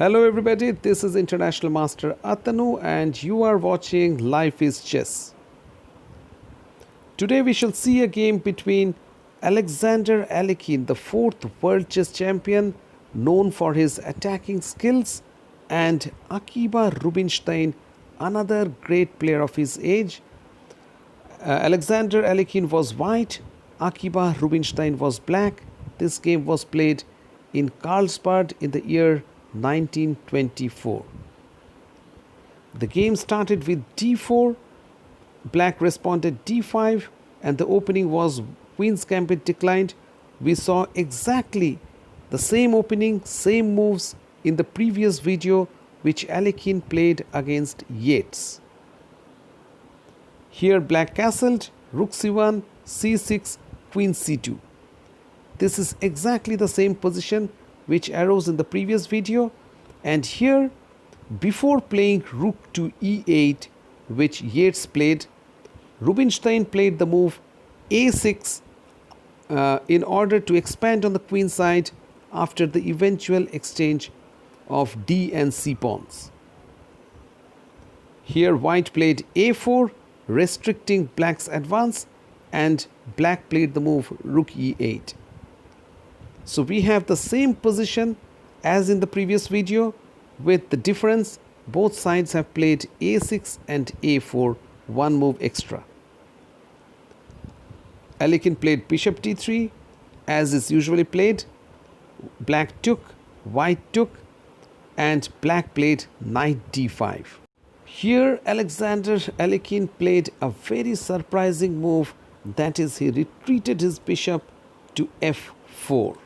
Hello everybody, this is International Master Atanu and you are watching Life is Chess. Today we shall see a game between Alexander Alekhine, the 4th world chess champion known for his attacking skills, and Akiba Rubinstein, another great player of his age. Alexander Alekhine was white, Akiba Rubinstein was black. This game was played in Karlsbad in the year 1924. The game started with d4, black responded d5, and the opening was Queen's Gambit declined. We saw exactly the same opening, same moves in the previous video which Alekhine played against Yates. Here black castled, rook c1, c6, queen c2. This is exactly the same position which arose in the previous video, and here before playing rook to e8 which Yates played, Rubinstein played the move a6 in order to expand on the queen side after the eventual exchange of d and c pawns. Here white played a4 restricting black's advance, and black played the move rook e8. So we have the same position as in the previous video, with the difference both sides have played a6 and a4, one move extra. Alekhine played bishop d3 as is usually played. Black took, white took, and black played knight d5. Here Alexander Alekhine played a very surprising move, that is, he retreated his bishop to f4.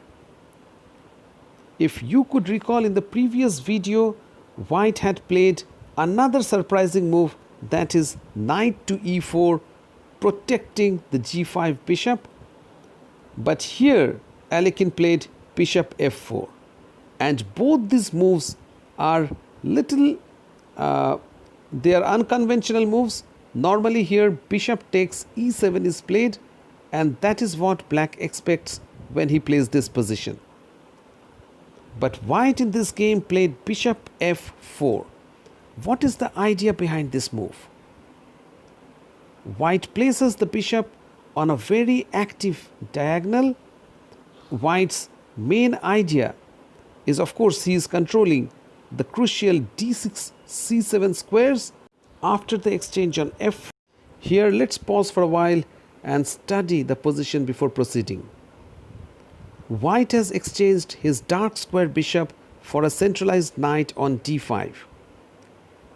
If you could recall, in the previous video white had played another surprising move, that is knight to e4, protecting the g5 bishop. But here Alekhine played bishop f4, and both these moves are they are unconventional moves. Normally here bishop takes e7 is played, and that is what black expects when he plays this position. But white in this game played bishop f4. What is the idea behind this move? White places the bishop on a very active diagonal. White's main idea is, of course, he is controlling the crucial d6 c7 squares after the exchange on f. Here let's pause for a while and study the position before proceeding. White has exchanged his dark square bishop for a centralized knight on d5.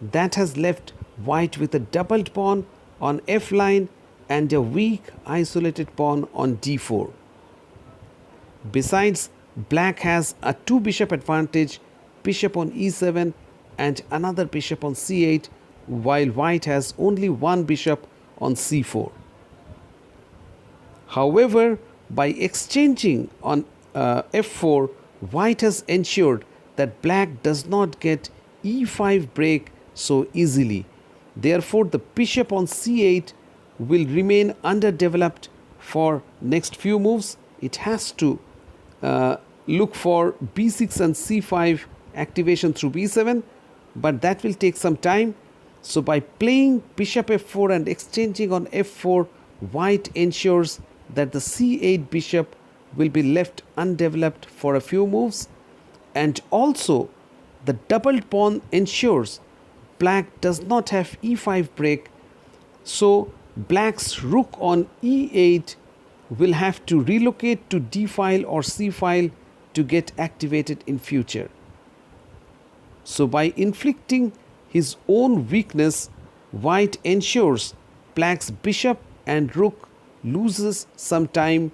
That has left white with a doubled pawn on f line and a weak isolated pawn on d4. Besides, black has a 2 bishop advantage, bishop on e7 and another bishop on c8, while white has only one bishop on c4. However, by exchanging on f4, white has ensured that black does not get e5 break so easily. Therefore, the bishop on c8 will remain underdeveloped for next few moves. It has to look for b6 and c5 activation through b7, but that will take some time. So by playing bishop f4 and exchanging on f4, white ensures that the c8 bishop will be left undeveloped for a few moves, and also the doubled pawn ensures black does not have e5 break. So black's rook on e8 will have to relocate to d file or c file to get activated in future. So by inflicting his own weakness, white ensures black's bishop and rook loses some time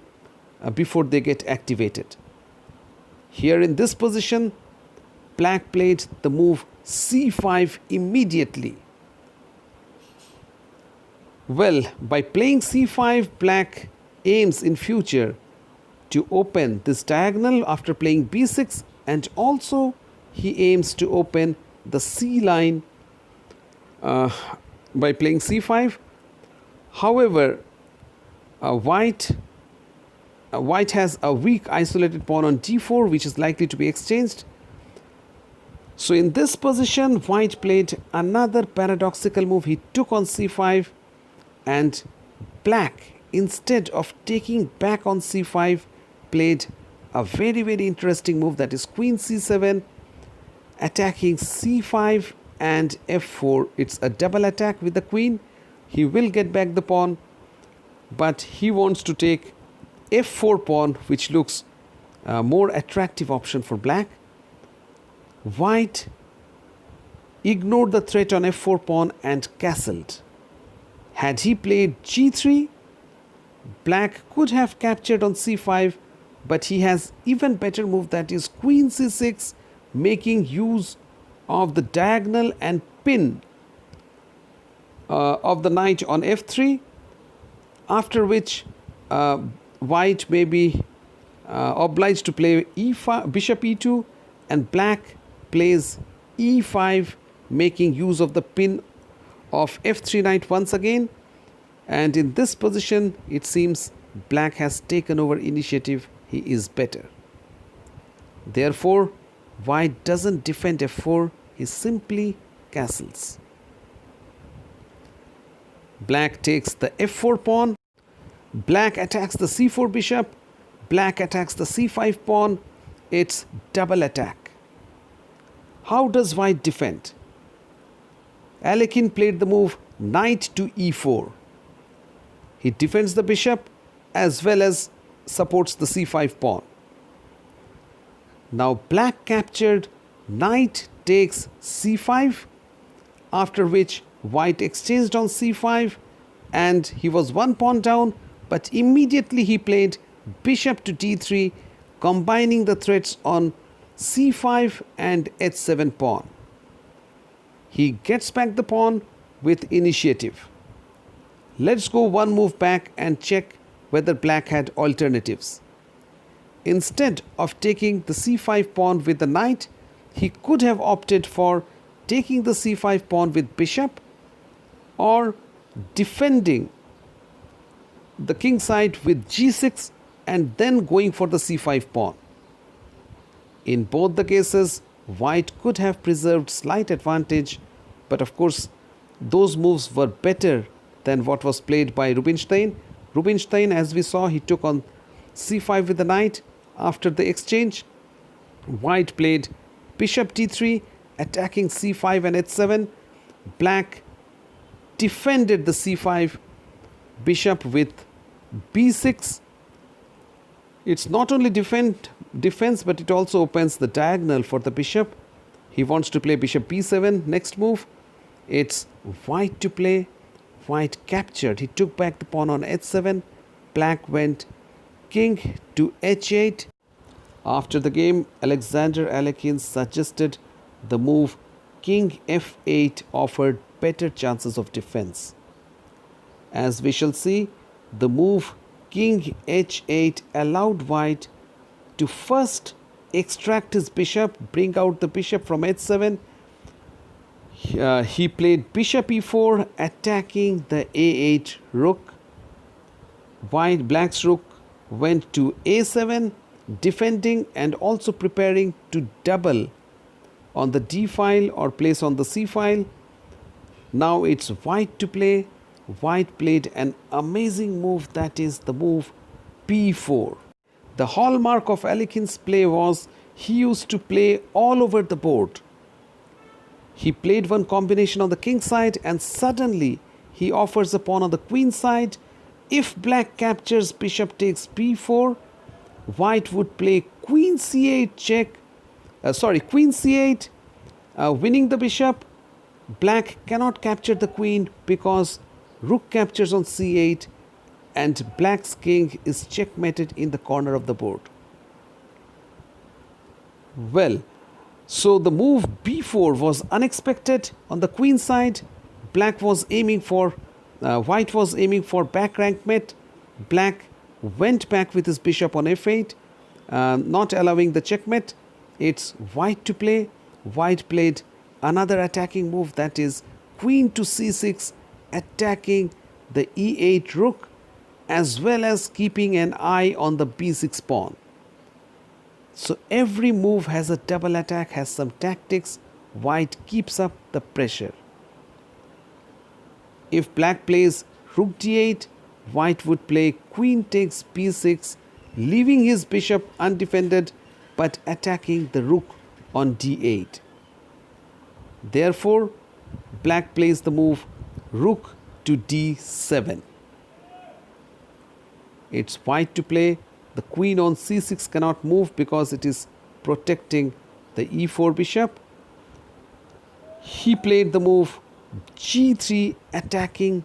before they get activated. Here in this position, black played the move c5 immediately. Well, by playing c5, black aims in future to open this diagonal after playing b6, and also he aims to open the c line by playing c5. However, white has a weak isolated pawn on d4 which is likely to be exchanged. So in this position, white played another paradoxical move. He took on c5, and black, instead of taking back on c5, played a very, very interesting move, that is queen c7, attacking c5 and f4. It's a double attack with the queen. He will get back the pawn, but he wants to take f4 pawn, which looks a more attractive option for black. White ignored the threat on f4 pawn and castled. Had he played g3, black could have captured on c5, but he has even better move, that is queen c6, making use of the diagonal and pin of the knight on f3, after which white may be obliged to play e5, bishop e2, and black plays e5, making use of the pin of f3 knight once again. And in this position, it seems black has taken over initiative. He is better. Therefore, white doesn't defend f4, he simply castles. Black takes the f4 pawn. Black attacks the c4 bishop. Black attacks the c5 pawn. It's double attack. How does white defend? Alekhine played the move knight to e4. He defends the bishop as well as supports the c5 pawn. Now black captured, knight takes c5, after which white exchanged on c5, and he was one pawn down, but immediately he played bishop to d3, combining the threats on c5 and h7 pawn. He gets back the pawn with initiative. Let's go one move back and check whether black had alternatives. Instead of taking the c5 pawn with the knight, he could have opted for taking the c5 pawn with bishop, or defending the king side with g6 and then going for the c5 pawn. In both the cases, white could have preserved slight advantage, but of course those moves were better than what was played by Rubinstein. Rubinstein, as we saw, he took on c5 with the knight. After the exchange, white played bishop d3, attacking c5 and h7. Black defended the c5 bishop with b6. It's not only defense, but it also opens the diagonal for the bishop. He wants to play bishop b7. Next move, it's white to play. White captured. He took back the pawn on h7. Black went king to h8. After the game, Alexander Alekhine suggested the move king f8 offered better chances of defense. As we shall see, the move king h8 allowed white to first extract his bishop, bring out the bishop from h7. He played bishop e4, attacking the a8 rook. Black's rook went to a7, defending and also preparing to double on the d file or place on the c file. Now it's white to play. White played an amazing move, that is the move b4. The hallmark of Alekhine's play was he used to play all over the board. He played one combination on the king side and suddenly he offers a pawn on the queen side. If black captures bishop takes b4, white would play queen c8 check, queen c8, winning the bishop. Black cannot capture the queen because rook captures on c8 and black's king is checkmated in the corner of the board. Well, so the move b4 was unexpected on the queen side. White was aiming for back rank mate. Black went back with his bishop on f8, not allowing the checkmate. It's white to play. White played another attacking move, that is queen to c6, attacking the e8 rook as well as keeping an eye on the b6 pawn. So every move has a double attack, has some tactics. white keeps up the pressure. If black plays rook d8, white would play queen takes b6, leaving his bishop undefended but attacking the rook on d8. Therefore, black plays the move rook to d7. It's white to play. The queen on c6 cannot move because it is protecting the e4 bishop. He played the move g3, attacking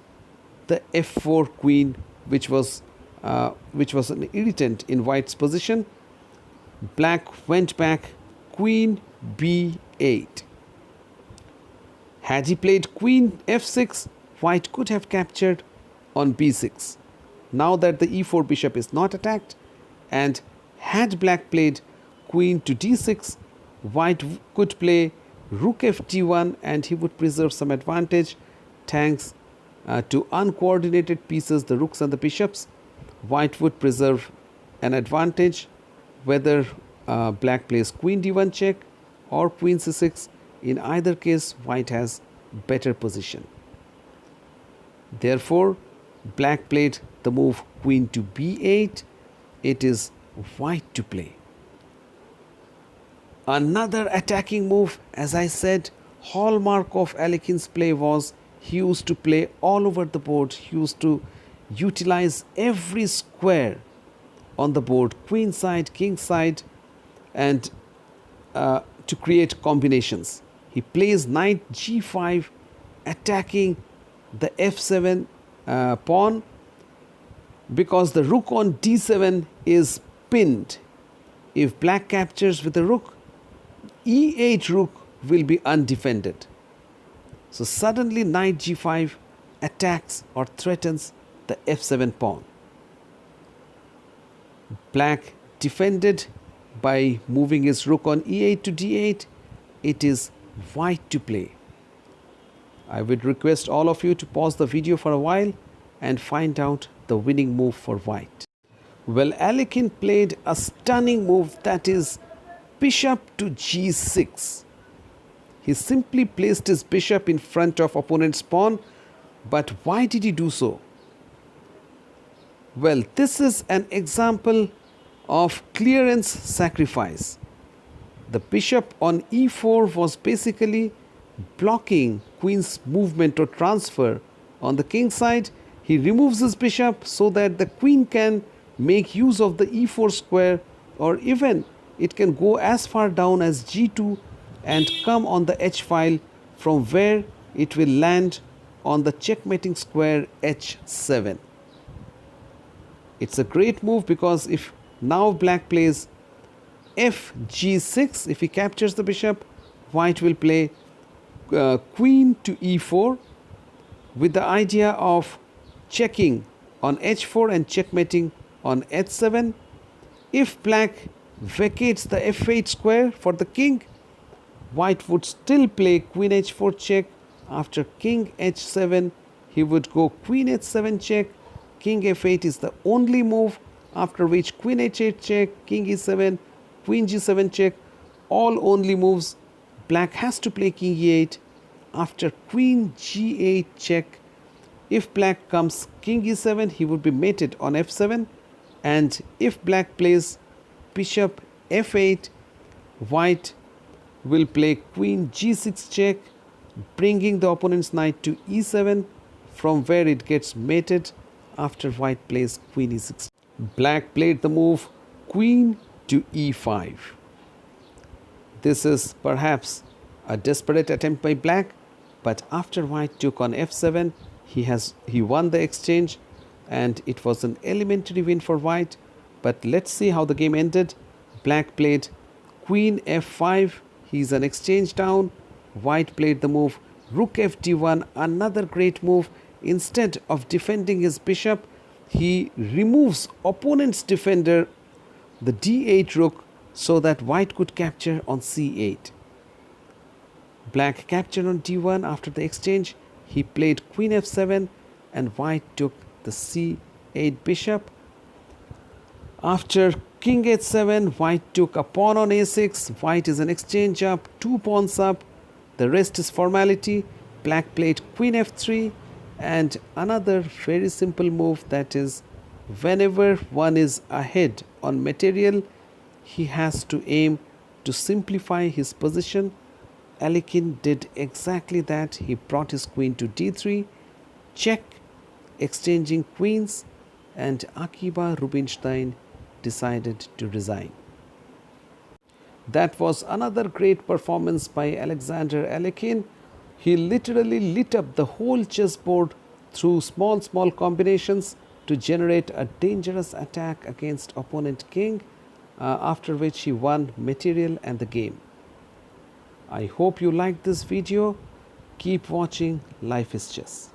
the f4 queen, which was an irritant in white's position. Black went back queen b8. Had he played queen f6, white could have captured on b6. Now that the e4 bishop is not attacked, and had black played queen to d6, white could play rook fd1 and he would preserve some advantage thanks to uncoordinated pieces, the rooks and the bishops. White would preserve an advantage whether black plays queen d1 check or queen c6. In either case, white has better position. Therefore, black played the move queen to b8. It is white to play. Another attacking move, as I said, hallmark of Alekhine's play was he used to play all over the board. He used to utilize every square on the board, queen side, king side, and to create combinations. He plays knight g5, attacking the f7 pawn, because the rook on d7 is pinned. If black captures with the rook, e8 rook will be undefended. So suddenly knight g5 attacks or threatens the f7 pawn. Black defended by moving his rook on e8 to d8. It is white to play. I would request all of you to pause the video for a while and find out the winning move for white. Well, Alekhine played a stunning move, that is bishop to g6. He simply placed his bishop in front of opponent's pawn. But why did he do so? Well, this is an example of clearance sacrifice. The bishop on e4 was basically blocking queen's movement or transfer on the king side. He removes his bishop so that the queen can make use of the e4 square, or even it can go as far down as g2 and come on the h file, from where it will land on the checkmating square h7. It's a great move because if now black plays fg6, if he captures the bishop, white will play queen to e4 with the idea of checking on h4 and checkmating on h7. If black vacates the f8 square for the king, white would still play queen h4 check. After king h7, he would go queen h7 check. King f8 is the only move, after which queen h8 check, king e7, queen g7 check, all only moves. Black has to play king e8. After queen g8 check, if black comes king e7, he would be mated on f7. And if black plays bishop f8, white will play queen g6 check, bringing the opponent's knight to e7, from where it gets mated after white plays queen e6. Black played the move queen to e5. This is perhaps a desperate attempt by black, but after white took on f7, he won the exchange, and it was an elementary win for white. But let's see how the game ended. Black played queen f5. He's an exchange down. White played the move rook fd1, another great move. Instead of defending his bishop, he removes opponent's defender, the d8 rook, so that white could capture on c8. Black captured on d1 after the exchange. He played queen f7 and white took the c8 bishop. After king h7, white took a pawn on a6. White is an exchange up, 2 pawns up. The rest is formality. Black played queen f3 and another very simple move, that is, whenever one is ahead on material, he has to aim to simplify his position. Alekhine did exactly that. He brought his queen to d3, check, exchanging queens, and Akiba Rubinstein decided to resign. That was another great performance by Alexander Alekhine. He literally lit up the whole chessboard through small combinations to generate a dangerous attack against opponent king, after which he won material and the game. I hope you liked this video. Keep watching Life is Chess.